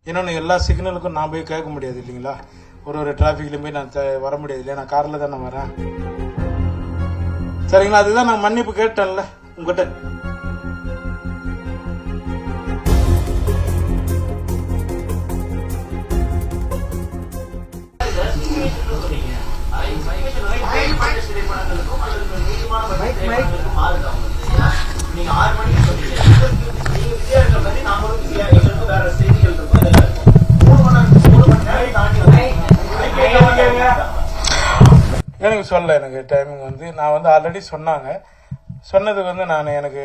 இன்னொன்று எல்லா சிக்னலுக்கும் நான் போய் கேட்க முடியாது இல்லைங்களா. ஒரு டிராஃபிக்லையும் போய் நான் வர முடியாது இல்லையா. நான் காரில் தானே வரேன். சரிங்களா, அதுதான் நான் மன்னிப்பு கேட்டேன்ல உங்ககிட்ட. எனக்கு சொல்ல எனக்கு டைமிங் வந்து நான் வந்து ஆல்ரெடி சொன்னதுக்கு வந்து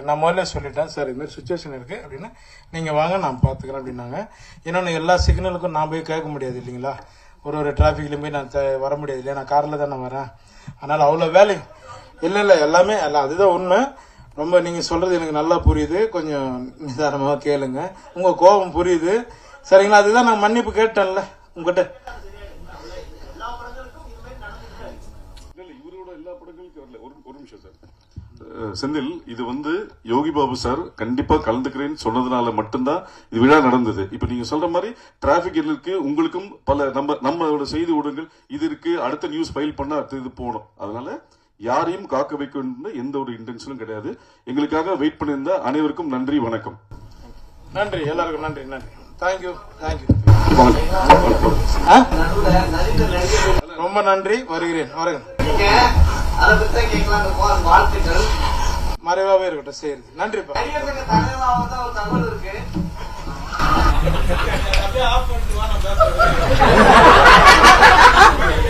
நான் முதல்ல சொல்லிட்டேன் சார், இது மாதிரி சுச்சுவேஷன் இருக்கு அப்படின்னு, நீங்க வாங்க நான் பாத்துக்கிறேன் அப்படின்னாங்க. இன்னொன்று எல்லா சிக்னலுக்கும் நான் போய் கேட்க முடியாது இல்லைங்களா. ஒரு டிராஃபிக்லையும் போய் நான் வர முடியாது இல்லையா. நான் காரில் தானே வரேன். அதனால அவ்வளோ வேலை இல்லை எல்லாமே அதுதான் உண்மை. ரொம்ப நீங்க சொல்றது எனக்கு நல்லா புரியுது. கொஞ்சம் நிதானமாக கேளுங்க. உங்க கோபம் புரியுது. சரிங்களா, அதுதான் நான் மன்னிப்பு கேட்டேன்ல உங்ககிட்ட. செந்தில், இது வந்து யோகி பாபு சார் கண்டிப்பா கலந்துக்கிறேன்னு சொன்னதுனால மட்டும்தான் இது விழா நடந்தது. இப்ப நீங்க சொல்ற மாதிரி டிராபிக் இருக்கு, உங்களுக்கும் பல நம்மளோட செய்தி ஊடகங்கள் இது இருக்கு, அடுத்த நியூஸ் ஃபைல் பண்ண அடுத்த இது போகணும். அதனால யாரையும் காக்க வைக்க வேண்டும் எந்த ஒரு இன்டென்ஷனும் கிடையாது. எங்களுக்காக வெயிட் பண்ணியிருந்த அனைவருக்கும் நன்றி, வணக்கம். நன்றி, எல்லாருக்கும் நன்றி. தேங்க்யூ. ரொம்ப நன்றி. வருகிறேன். மறைவாவே இருக்கட்டும். சரி, நன்றிப்பா.